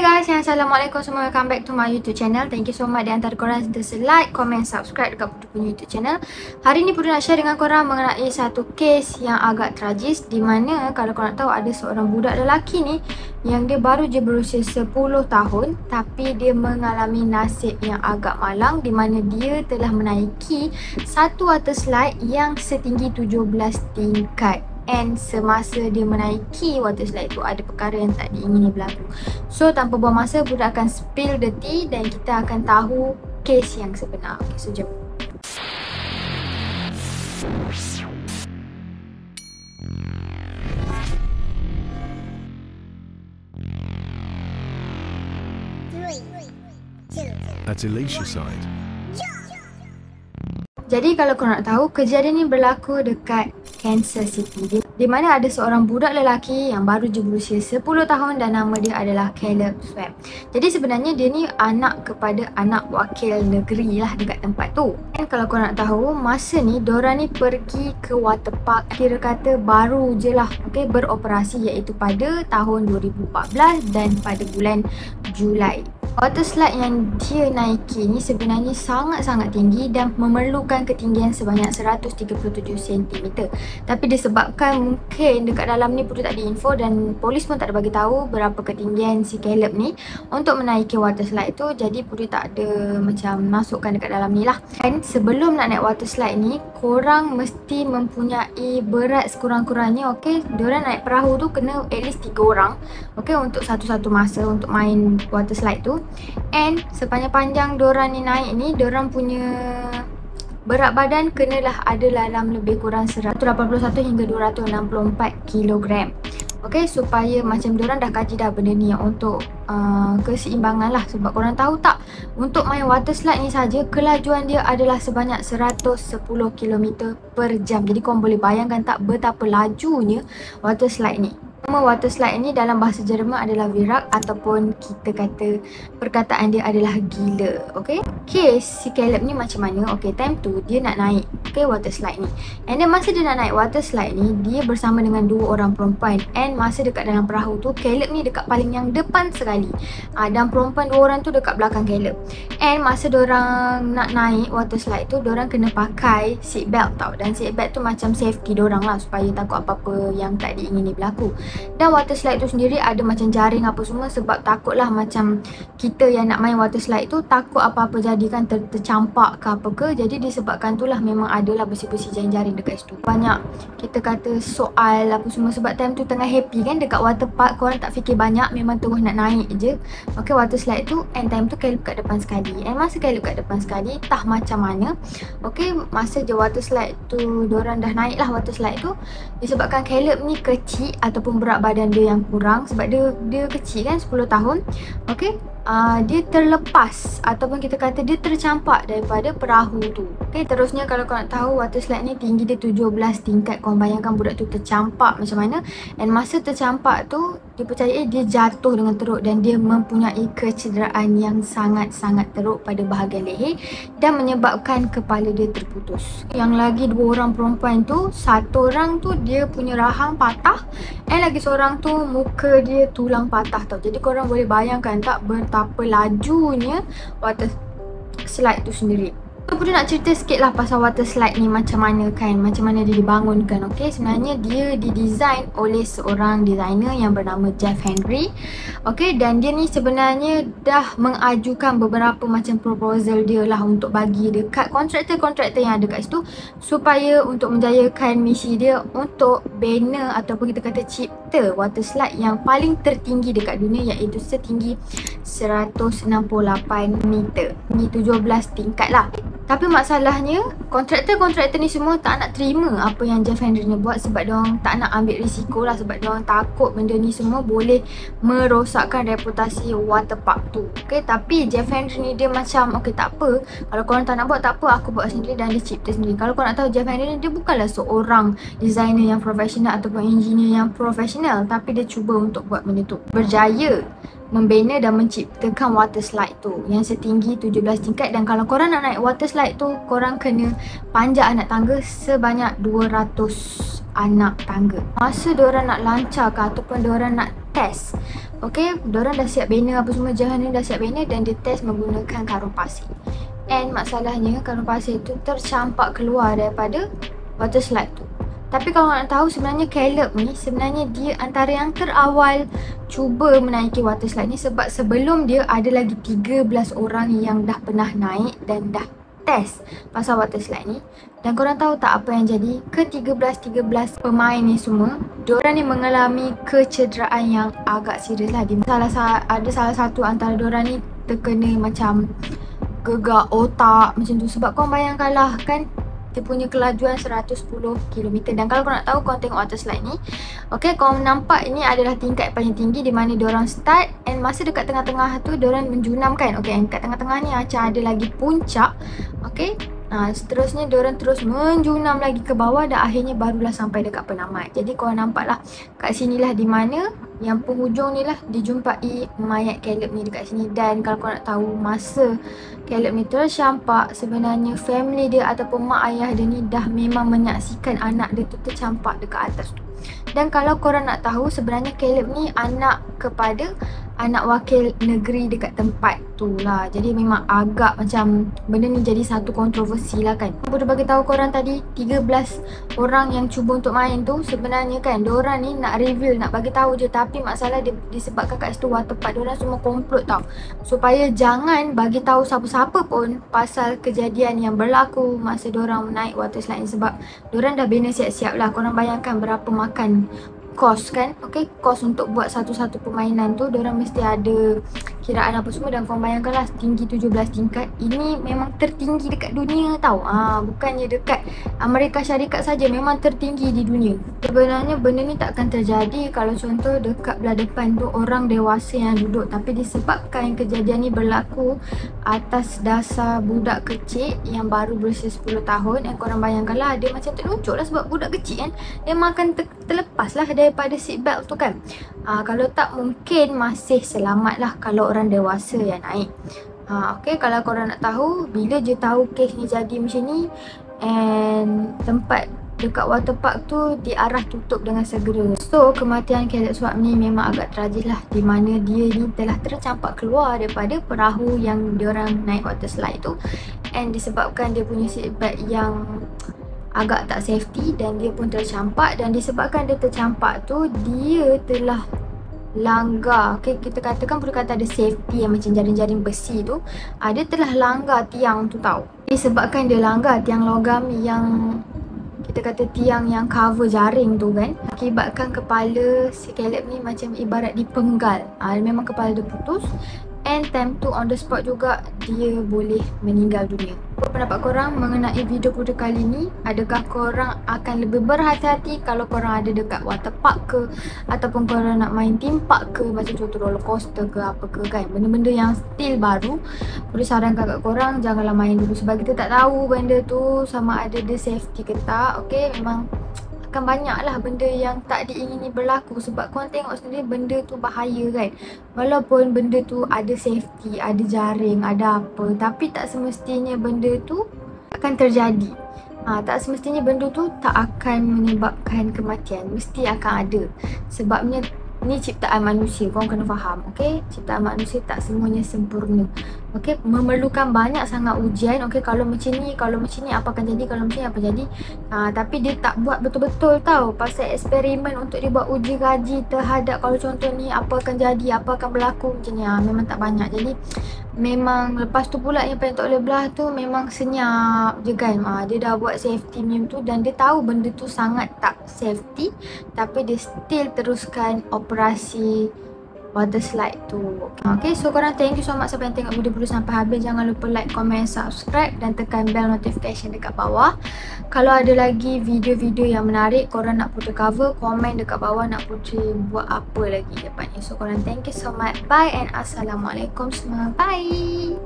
Hi guys, Assalamualaikum semua. Welcome back to my YouTube channel. Thank you so much di antara korang sentiasa like, comment, subscribe dekat Pudu punya YouTube channel. Hari ni Pudu nak share dengan korang mengenai satu kes yang agak tragis, di mana kalau korang tahu ada seorang budak lelaki ni yang dia baru je berusia 10 tahun, tapi dia mengalami nasib yang agak malang, di mana dia telah menaiki satu water slide yang setinggi 17 tingkat. And semasa dia menaiki water slide tu ada perkara yang tak diingini berlaku. So tanpa buang masa, budak akan spill the tea dan kita akan tahu kes yang sebenar. Okay, so jom. At Elisha side. Jadi kalau korang nak tahu, kejadian ni berlaku dekat Kansas City, di mana ada seorang budak lelaki yang baru je berusia 10 tahun dan nama dia adalah Caleb Swain. Jadi sebenarnya dia ni anak kepada anak wakil negeri lah dekat tempat tu. Dan kalau korang nak tahu, masa ni diorang ni pergi ke water park kira kata baru je lah, okay, beroperasi, iaitu pada tahun 2014 dan pada bulan Julai. Water slide yang dia naiki ni sebenarnya sangat-sangat tinggi dan memerlukan ketinggian sebanyak 137 cm. Tapi disebabkan mungkin dekat dalam ni Pudu tak ada info dan polis pun tak ada bagi tahu berapa ketinggian si Caleb ni untuk menaiki water slide tu, jadi Pudu tak ada macam masukkan dekat dalam ni lah. Dan sebelum nak naik water slide ni, korang mesti mempunyai berat sekurang-kurangnya, okay, diorang naik perahu tu kena at least 3 orang, okay, untuk satu-satu masa untuk main water slide tu. And sepanjang-panjang diorang ni naik ni, diorang punya berat badan kenalah ada dalam lebih kurang 181 hingga 264 kilogram. Okay, supaya macam diorang dah kaji dah benda ni yang untuk keseimbangan lah. Sebab korang tahu tak, untuk main water slide ni saja kelajuan dia adalah sebanyak 110 km per jam. Jadi korang boleh bayangkan tak betapa lajunya water slide ni. Nama water slide ni dalam bahasa Jerman adalah Virak, ataupun kita kata perkataan dia adalah gila. Okay, kes si Caleb ni macam mana? Okay, time tu dia nak naik, okay, water slide ni. And then masa dia nak naik water slide ni, dia bersama dengan 2 orang perempuan. And masa dekat dalam perahu tu, Caleb ni dekat paling yang depan sekali, dan perempuan 2 orang tu dekat belakang Caleb. And masa diorang nak naik water slide tu, diorang kena pakai seat belt tau. Dan seat belt tu macam safety diorang lah, supaya takut apa-apa yang tak diingini berlaku. Dan water slide tu sendiri ada macam jaring apa semua, sebab takutlah macam kita yang nak main water slide tu takut apa-apa jadi kan, tercampak ke apa ke. Jadi disebabkan tu lah memang adalah besi-besi jaring-jaring dekat situ. Banyak kita kata soal apa semua, sebab time tu tengah happy kan dekat water park, korang tak fikir banyak, memang terus nak naik je, okay, water slide tu. And time tu Caleb kat depan sekali. And masa Caleb kat depan sekali, tah macam mana, okay, masa je water slide tu diorang dah naik lah water slide tu, disebabkan Caleb ni kecil ataupun berat badan dia yang kurang, sebab dia kecil kan, 10 tahun, okay, dia terlepas ataupun kita kata dia tercampak daripada perahu tu. Okay, terusnya kalau korang nak tahu, water slide ni tinggi dia 17 tingkat. Korang bayangkan budak tu tercampak macam mana. Dan masa tercampak tu, dipercayai dia jatuh dengan teruk dan dia mempunyai kecederaan yang sangat-sangat teruk pada bahagian leher dan menyebabkan kepala dia terputus. Yang lagi 2 orang perempuan tu, satu orang tu dia punya rahang patah, and lagi seorang tu muka dia tulang patah tau. Jadi korang boleh bayangkan tak betapa lajunya water slide tu sendiri. Pudu nak cerita sikit lah pasal water slide ni macam mana kan, macam mana dia dibangunkan. Okay, sebenarnya dia didesain oleh seorang designer yang bernama Jeff Henry. Okay, dan dia ni sebenarnya dah mengajukan beberapa macam proposal dia lah untuk bagi dekat kontraktor-kontraktor yang ada kat situ, supaya untuk menjayakan misi dia untuk bina ataupun kita kata cipta water slide yang paling tertinggi dekat dunia, iaitu setinggi 168 meter. Ni 17 tingkat lah. Tapi masalahnya, kontraktor-kontraktor ni semua tak nak terima apa yang Jeff Henry ni buat, sebab diorang tak nak ambil risiko lah, sebab diorang takut benda ni semua boleh merosakkan reputasi water park tu. Okay, tapi Jeff Henry ni dia macam, okay, tak apa, kalau korang tak nak buat, tak apa, aku buat sendiri, dan dia cipta sendiri. Kalau korang nak tahu, Jeff Henry ni dia bukanlah seorang designer yang profesional ataupun engineer yang profesional, tapi dia cuba untuk buat benda tu. Berjaya membina dan menciptakan water slide tu yang setinggi 17 tingkat. Dan kalau korang nak naik water slide tu, korang kena panjat anak tangga sebanyak 200 anak tangga. Masa diorang nak lancarkan ataupun diorang nak test Okay, diorang dah siap banner apa semua, jalan ni dah siap banner dan dia test menggunakan karung pasir. And masalahnya karung pasir tu tercampak keluar daripada water slide tu. Tapi kalau nak tahu sebenarnya Caleb ni sebenarnya dia antara yang terawal cuba menaiki water slide ni, sebab sebelum dia ada lagi 13 orang yang dah pernah naik dan dah test pasal water slide ni. Dan korang tahu tak apa yang jadi? Ke-13 pemain ni semua, diorang ni mengalami kecederaan yang agak serius lah. Ada salah satu antara diorang ni terkena macam gegar otak macam tu. Sebab korang bayangkanlah kan, dia punya kelajuan 110 km. Dan kalau korang nak tahu, korang tengok water slide ni, okay, korang nampak ini adalah tingkat paling tinggi di mana diorang start. And masa dekat tengah-tengah tu diorang menjunam kan. Okay, kat tengah-tengah ni macam ada lagi puncak. Okay, seterusnya diorang terus menjunam lagi ke bawah dan akhirnya barulah sampai dekat penamat. Jadi korang nampak lah kat sinilah di mana yang penghujung ni lah dijumpai mayat Caleb ni dekat sini. Dan kalau korang nak tahu, masa Caleb ni tercampak, sebenarnya family dia ataupun mak ayah dia ni dah memang menyaksikan anak dia tu tercampak dekat atas tu. Dan kalau korang nak tahu, sebenarnya Caleb ni anak kepada anak wakil negeri dekat tempat tu lah. Jadi memang agak macam benda ni jadi satu kontroversi lah kan. Aku dah bagi tahu korang tadi, 13 orang yang cuba untuk main tu sebenarnya kan, diorang ni nak reveal, nak bagi tahu je. Tapi masalah dia disebabkan kat situ water park, diorang semua komplot tau, supaya jangan bagi tahu siapa-siapa pun pasal kejadian yang berlaku masa diorang naik water slide ni. Sebab diorang dah bina siap-siap lah. Korang bayangkan berapa makan kos kan. Okay, kos untuk buat satu-satu permainan tu, diorang mesti ada kiraan apa semua. Dan korang bayangkan lah, tinggi 17 tingkat. Ini memang tertinggi dekat dunia tau. Bukannya dekat Amerika Syarikat saja, memang tertinggi di dunia. Sebenarnya benda ni takkan terjadi kalau contoh dekat belah depan tu orang dewasa yang duduk. Tapi disebabkan kejadian ni berlaku atas dasar budak kecil yang baru berusia 10 tahun. Dan korang bayangkan lah, dia macam terluncur lah sebab budak kecil kan, dia makan terlepas lah daripada seatbelt tu kan. Kalau tak, mungkin masih selamat lah kalau orang dewasa yang naik. Okay, kalau korang nak tahu, bila je tahu kes ni jadi macam ni, and tempat dekat waterpark tu diarah tutup dengan segera. So kematian Caleb Swap ni memang agak tragis lah, di mana dia ni telah tercampak keluar daripada perahu yang diorang naik water slide tu. And disebabkan dia punya seatbelt yang agak tak safety, dan dia pun tercampak. Dan disebabkan dia tercampak tu, dia telah langgar, okay, kita katakan perlu kata ada safety yang macam jaring-jaring besi tu, dia telah langgar tiang tu tau. Disebabkan dia langgar tiang logam yang kita kata tiang yang cover jaring tu kan, akibatkan kepala si Caleb ni macam ibarat dipenggal. Memang kepala dia putus. And time tu on the spot juga dia boleh meninggal dunia. Apa pendapat korang mengenai video video kali ni? Adakah korang akan lebih berhati-hati kalau korang ada dekat waterpark ke, ataupun korang nak main theme park ke, macam contoh roller coaster ke apa ke kan, benda-benda yang still baru. Boleh sarankan kat korang janganlah main dulu, sebab kita tak tahu benda tu sama ada dia safety ke tak. Okay, memang akan banyak lah benda yang tak diingini berlaku. Sebab korang tengok sendiri benda tu bahaya kan. Walaupun benda tu ada safety, ada jaring, ada apa, tapi tak semestinya benda tu akan terjadi. Tak semestinya benda tu tak akan menyebabkan kematian. Mesti akan ada. Sebabnya ni ciptaan manusia, korang kena faham. Okay, ciptaan manusia tak semuanya sempurna. Okay, memerlukan banyak sangat ujian. Okay, kalau macam ni apa akan jadi, kalau macam ni apa jadi. Tapi dia tak buat betul-betul tau. Pasal eksperimen untuk dia buat uji kaji terhadap kalau contoh ni apa akan jadi, apa akan berlaku macam ni, memang tak banyak. Jadi memang lepas tu pula yang paling tak boleh belah tu memang senyap je kan. Dia dah buat safety meme tu dan dia tahu benda tu sangat tak safety, tapi dia still teruskan operasi water slide tu. Okay, so korang thank you so much siapa yang tengok video sampai habis. Jangan lupa like, comment, subscribe dan tekan bell notification dekat bawah. Kalau ada lagi video-video yang menarik korang nak Putri cover, komen dekat bawah nak Putri buat apa lagi depan ni. So korang thank you so much. Bye and Assalamualaikum semua. Bye.